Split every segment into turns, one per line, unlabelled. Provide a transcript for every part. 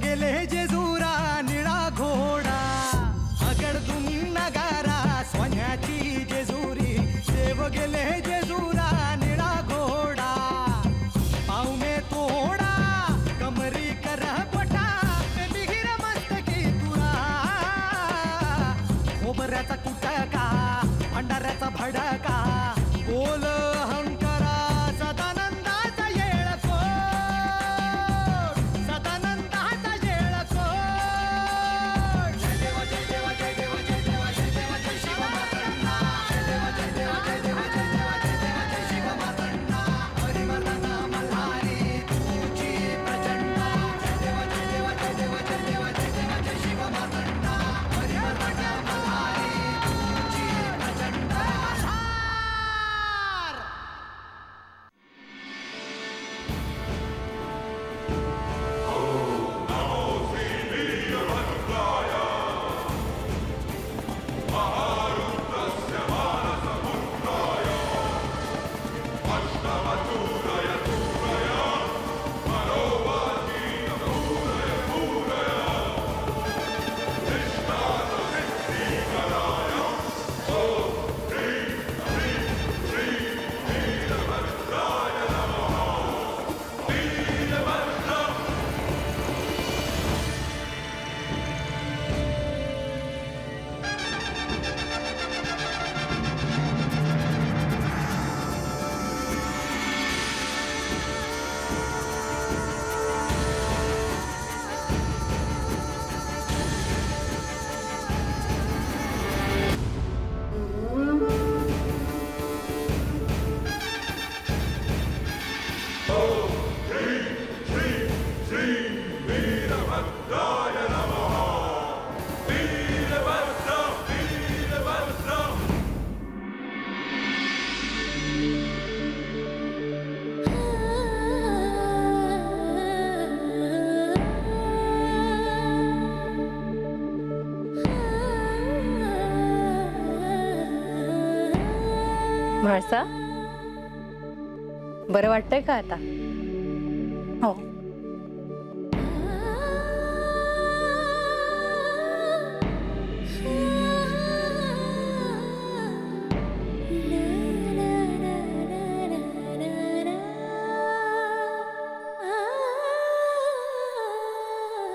गेले जेजुरा निळा घोडा अगडदुम नगारा सोन्याची जेजुरी देव गेले जेजुरा निळा घोडा पाव में तोडा कमरी कर पटा मिहिर मस्तकी तुरा खोबऱ्याचा कुटका भंडाऱ्याचा भडका बोल अहंकारा सदानंदाचा येळकोट सदानंदाचा येळकोट जय देव जय देव जय देव जय देव जय देव जय शिव मातंडा जय देव जय देव जय देव जय देव जय देव जय शिव मातंडा हरिवर्धन मल्हारी तुझी प्रचंड जय देव जय देव जय देव जय देव जय देव जय शिव मातंडा हरिवर्धन मल्हारी तुझी प्रचंड
म्हाळसा बरं वाटतंय का आता?
हो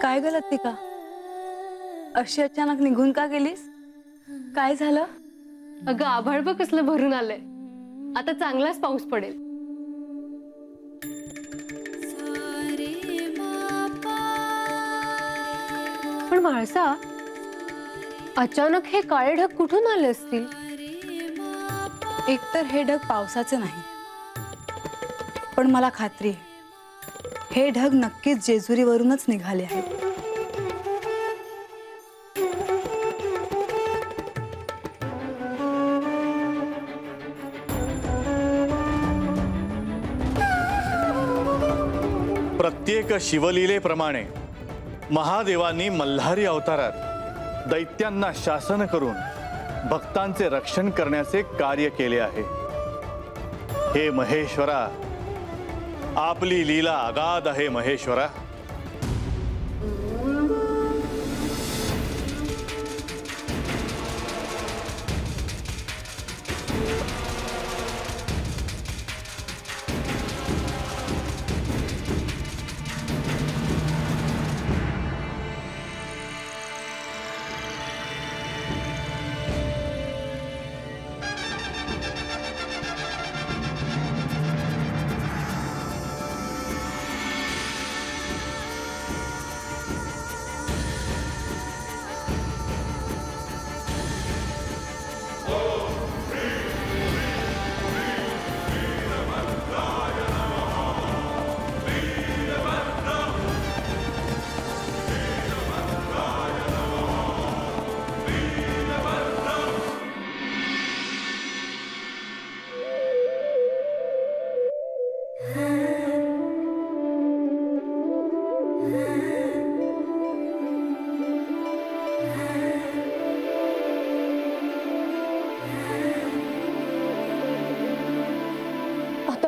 काय ग लतिका, अशी अचानक निघून का गेलीस? काय झालं?
अगं आभाळ बघ कसलं भरून आलंय, आता चांगलाच पाऊस पडेल. पण म्हाळसा, अचानक हे काळे ढग कुठून आले असतील?
एकतर हे ढग पावसाचे नाही, पण मला खात्री आहे हे ढग नक्कीच जेजुरीवरूनच निघाले आहेत.
प्रत्येक शिवलीलेप्रमाणे महादेवांनी मल्हारी अवतारात दैत्यांना शासन करून भक्तांचे रक्षण करण्याचे कार्य केले आहे. हे महेश्वरा, आपली लीला अगाध आहे महेश्वरा.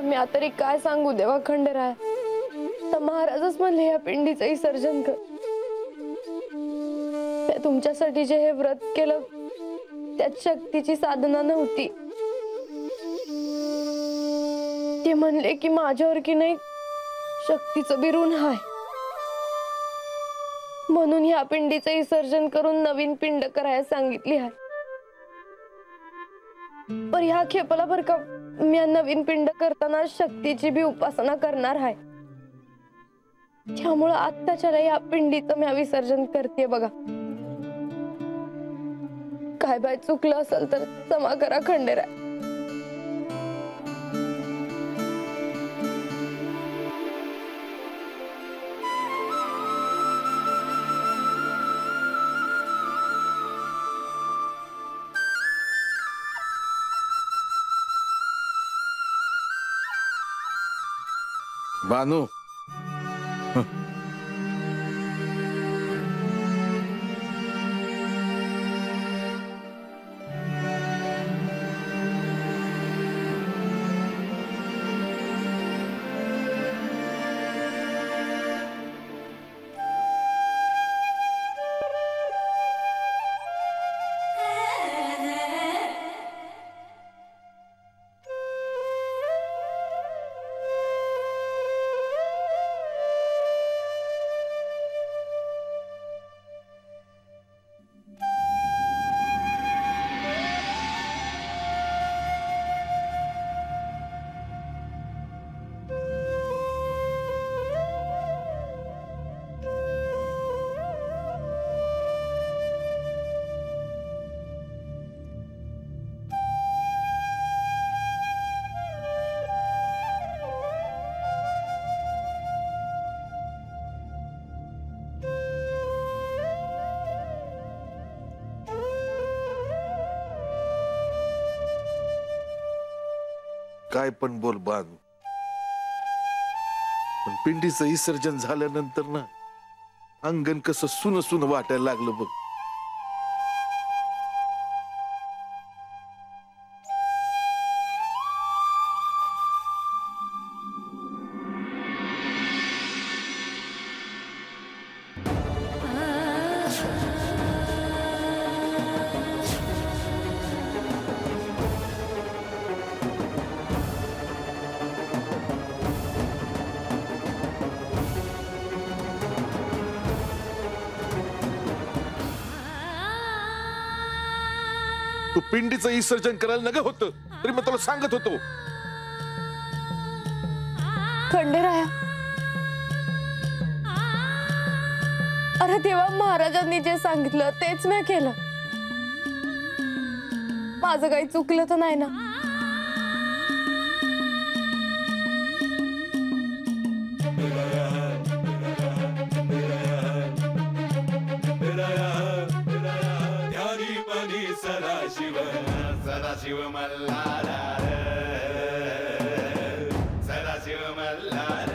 मी तरी काय सांगू देवा खंडराय, तर महाराजच म्हणले या पिंडीचं विसर्जन कर. तुमच्यासाठी जे हे व्रत केलं त्यात शक्तीची साधना नव्हती. ते म्हणले की माझ्यावर की नाही शक्तीचं बी ऋण आहे, म्हणून ह्या पिंडीचं विसर्जन करून नवीन पिंड करायला सांगितली आहे. पर ह्या खेपला बर का मी नवीन पिंड करताना शक्तीची बी उपासना करणार आहे. त्यामुळं आत्ताच्या या पिंडीचं मी विसर्जन करते बघा. काय बाय चुकलं असेल तर क्षमा करा खंडेराय.
बानू, काय पण बोल बानू, पण पिंडीचं विसर्जन झाल्यानंतर ना अंगण कसं सुन सुन वाटायला लागलं बघ. तू पिंडीचं विसर्जन करायला नका होतं तरी मी तुला सांगत होतो.
खंडेराया, अरे देवा, महाराजांनी जे सांगितलं तेच मी केलं. माझं काही चुकलं तर नाही ना?
सदाशिव मल्हार, सदाशिव मल्हार,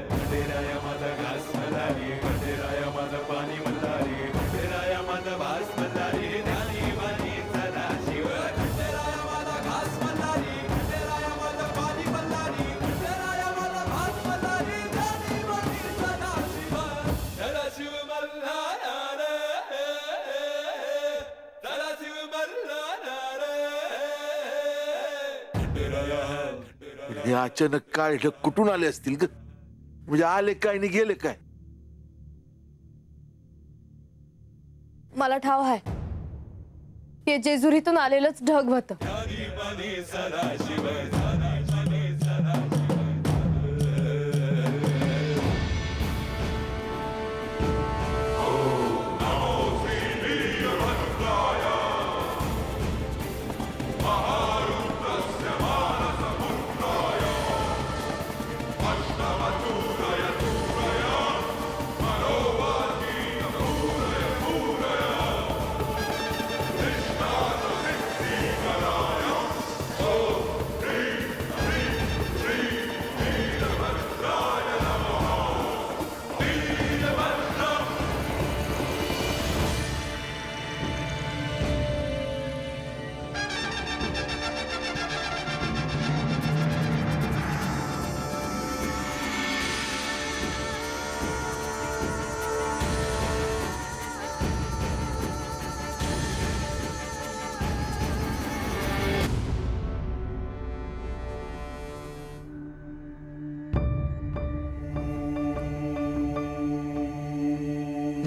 खंडेराय माझा घास मल्हारी, खंडेराय माझा पाणी मल्हारी, खंडेराय माझा भास मल्हारी, ध्यानी मनी सदाशिव. खंडेराय माझा घास मल्हारी, खंडेराय माझा पाणी मल्हारी, खंडेराय माझा भास मल्हारी, ध्यानी मनी सदाशिव. सदाशिव मल्हार,
हे अचानक काय ढग कुठून आले असतील ग? म्हणजे आले काय आणि गेले काय?
मला ठाव आहे हे जेजुरीतून आलेलंच ढग होतं.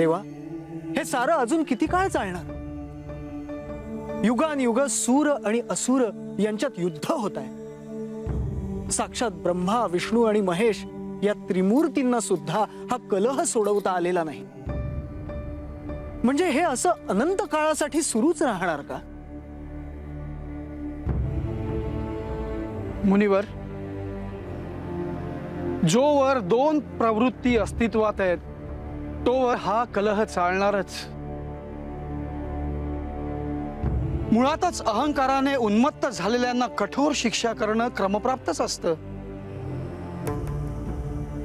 देवा, हे सारं अजून किती काळ चालणार? युगान युग सूर आणि असुर यांच्यात युद्ध होत आहे. साक्षात ब्रह्मा, विष्णू आणि महेश या त्रिमूर्तींना सुद्धा हा कलह सोडवता आलेला नाही. म्हणजे हे असं अनंत काळासाठी सुरूच राहणार का?
मुनिवर, जोवर दोन प्रवृत्ती अस्तित्वात आहेत तोवर हा कलह चालणारच. मुळातच अहंकाराने उन्मत्त झालेल्यांना कठोर शिक्षा करणं क्रमप्राप्तच असतं.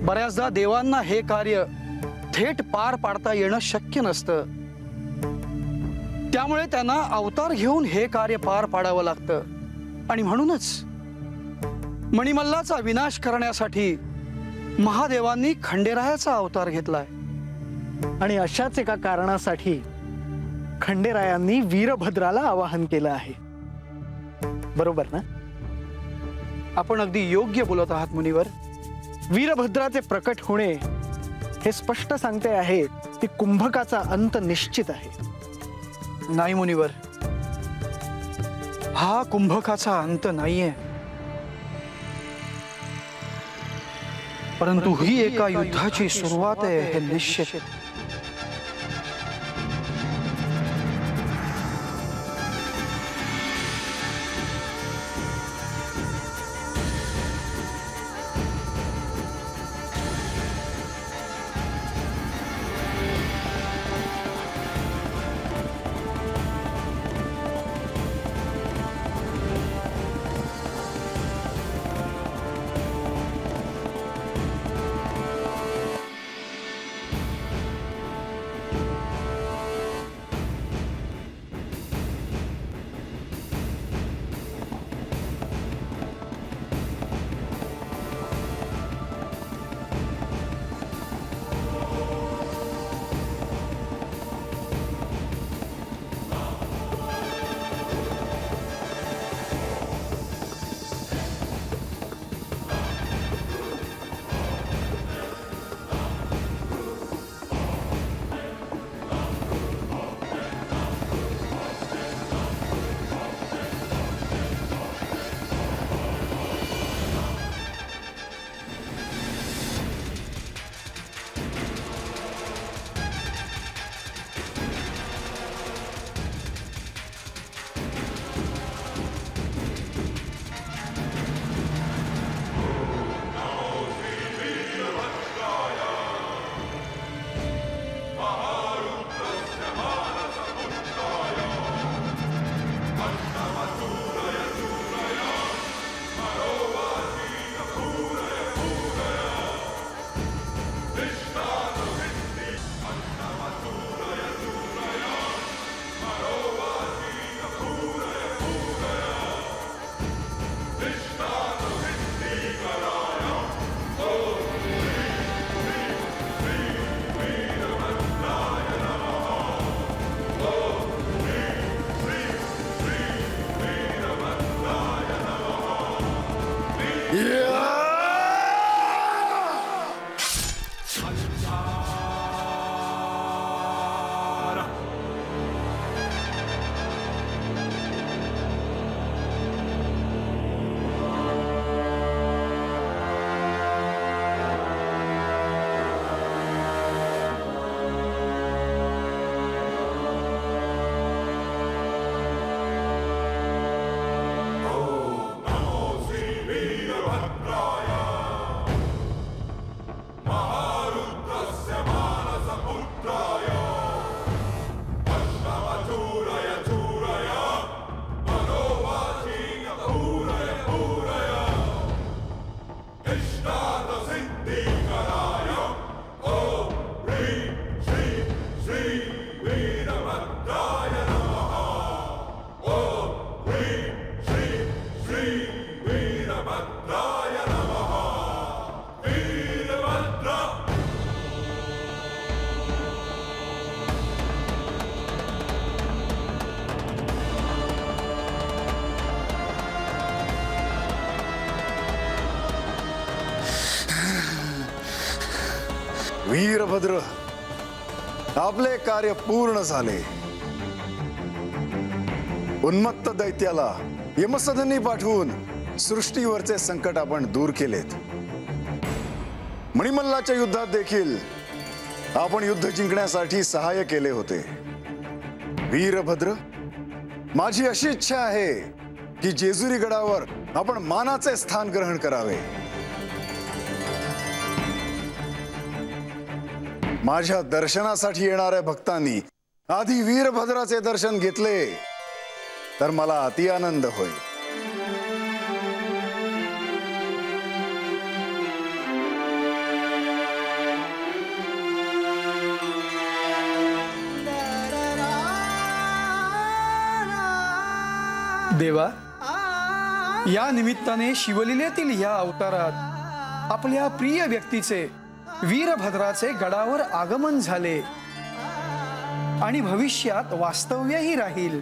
बऱ्याचदा देवांना हे कार्य थेट पार पाडता येणं शक्य नसतं. त्यामुळे त्यांना अवतार घेऊन हे कार्य पार पाडावं लागतं. आणि म्हणूनच मणिमल्लाचा विनाश करण्यासाठी महादेवांनी खंडेरायाचा अवतार घेतलाय.
आणि अशाच एका कारणासाठी खंडेरायांनी वीरभद्राला आवाहन केलं आहे. बरोबर ना?
आपण अगदी योग्य बोलत आहात मुनिवर.
वीरभद्राचे प्रकट होणे हे स्पष्ट सांगते आहे की कुंभकाचा अंत निश्चित आहे.
नाही मुनिवर, हा कुंभकाचा अंत नाहीये, परंतु ही एका युद्धाची सुरुवात आहे हे निश्चित.
वीरभद्र,
आपले कार्य पूर्ण झाले. उन्मत्त दैत्याला यमसदनी पाठवून सृष्टीवरचे संकट आपण दूर केलेत. मणिमल्लाच्या युद्धात देखील आपण युद्ध जिंकण्यासाठी सहाय्य केले होते. वीरभद्र, माझी अशी इच्छा आहे की जेजुरी गडावर आपण मानाचे स्थान ग्रहण करावे. माझ्या दर्शनासाठी येणाऱ्या भक्तांनी आधी वीरभद्राचे दर्शन घेतले तर मला अति आनंद होईल.
देवा, या निमित्ताने शिवलीलेतील या अवतारात आपल्या प्रिय व्यक्तीचे वीरभद्राचे गडावर आगमन झाले आणि भविष्यात वास्तव्यही राहील.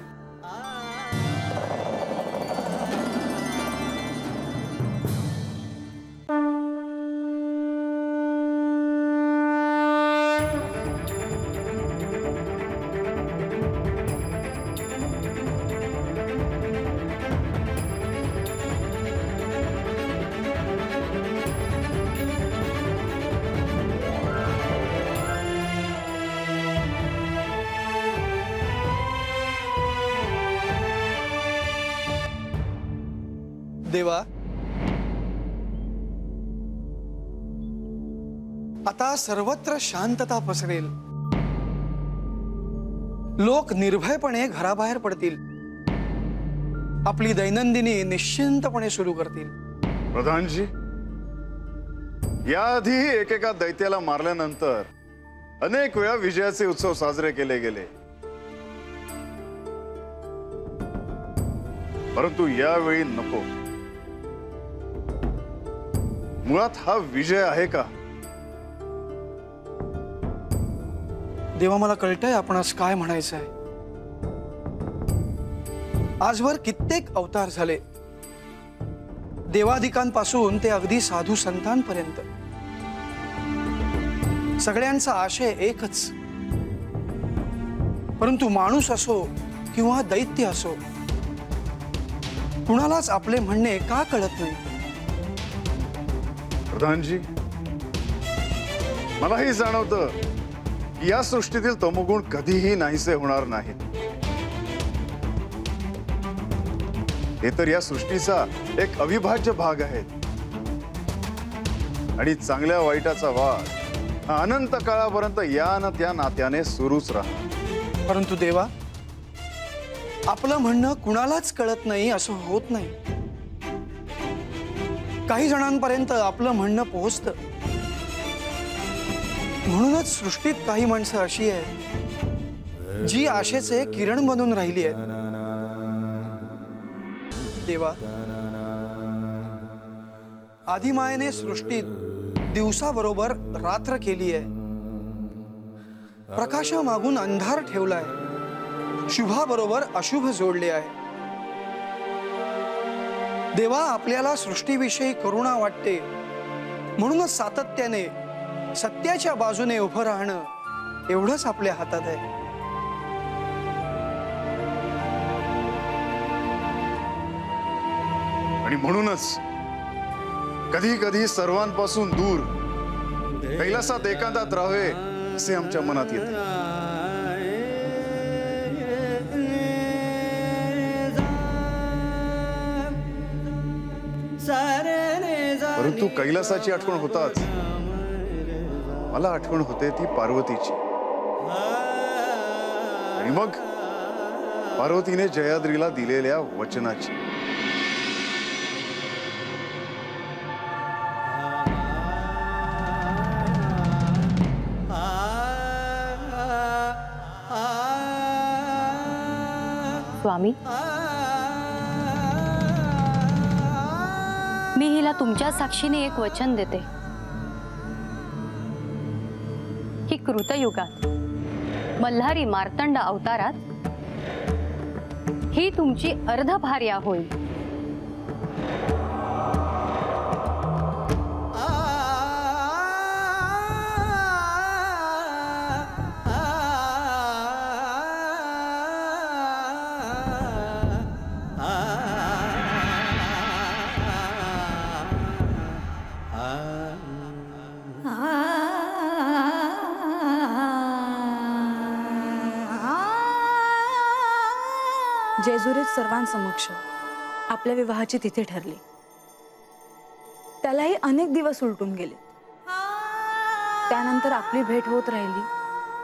देवा, आता सर्वत्र शांतता पसरेल. लोक निर्भयपणे घराबाहेर पडतील. आपली दैनंदिनी निश्चिंतपणे सुरू करतील.
प्रधानजी, याआधीही एकेका दैत्याला मारल्यानंतर अनेक वेळा विजयाचे उत्सव साजरे केले गेले, परंतु यावेळी नको. मुळात हा विजय आहे का?
देवा, मला कळतंय आपणास काय म्हणायचं आहे. आजवर कित्येक अवतार झाले, देवादिकांपासून ते अगदी साधू संतांपर्यंत. सगळ्यांचा आशय एकच, परंतु माणूस असो किंवा दैत्य असो, कुणालाच आपले म्हणणे का कळत नाही.
प्रधानजी, मलाही जाणवतं की या सृष्टीतील तमोगुण कधीही नाहीसे होणार नाहीत. हे तर या सृष्टीचा एक अविभाज्य भाग आहेत आणि चांगल्या वाईटाचा वाद हा अनंत काळापर्यंत या न त्या नात्याने सुरूच राहणार.
परंतु देवा, आपलं म्हणणं कुणालाच कळत नाही असं होत नाही. काही जणांपर्यंत आपलं म्हणणं पोहोचतं. म्हणूनच सृष्टीत काही माणसं अशी आहेत जी आशेचे किरण बनून राहिली आहेत. देवा, आदिमायेने सृष्टीत दिवसाबरोबर रात्र केली आहे. प्रकाशामागून अंधार ठेवलाय. शुभाबरोबर अशुभ जोडले आहे. देवा, आपल्याला सृष्टीविषयी करुणा वाटते, म्हणूनच सातत्याने सत्याच्या बाजूने उभं राहणं एवढंच आपल्या हातात आहे.
आणि म्हणूनच कधी कधी सर्वांपासून दूर कैलासात एकांतात राहावे असे आमच्या मनात येते. परंतु कैलासाची आठवण होताच मला आठवण होते ती पार्वतीची. आणि मग पार्वतीने जयाद्रीला दिलेल्या वचनाची.
स्वामी, मी हिला तुमच्या साक्षीने एक वचन देते की कृतयुगात मल्हारी मार्तंड अवतारात ही तुमची अर्धभार्या होईल.
जेजुरीत सर्वांसमक्ष आपल्या विवाहाची तिथी ठरली. त्यालाही अनेक दिवस उलटून गेले. त्यानंतर आपली भेट होत राहिली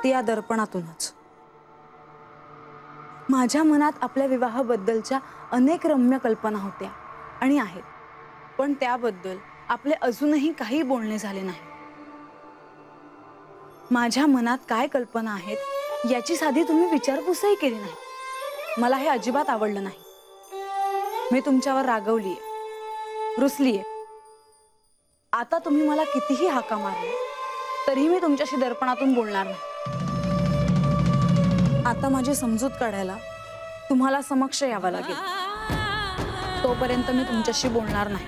ती या दर्पणातूनच. माझ्या मनात आपल्या विवाहाबद्दलच्या अनेक रम्य कल्पना होत्या आणि आहेत, पण त्याबद्दल आपले अजूनही काही बोलणे झाले नाही. माझ्या मनात काय कल्पना आहेत याची साधी तुम्ही विचारपूसही केली नाही. मला हे अजिबात आवडलं नाही. मी तुमच्यावर रागवलीये, रुसलीये. आता तुम्ही मला कितीही हाका मारले तरीही मी तुमच्याशी दर्पणातून बोलणार नाही. आता माझी समजूत काढायला तुम्हाला समक्ष यावं लागेल. तोपर्यंत मी तुमच्याशी बोलणार नाही.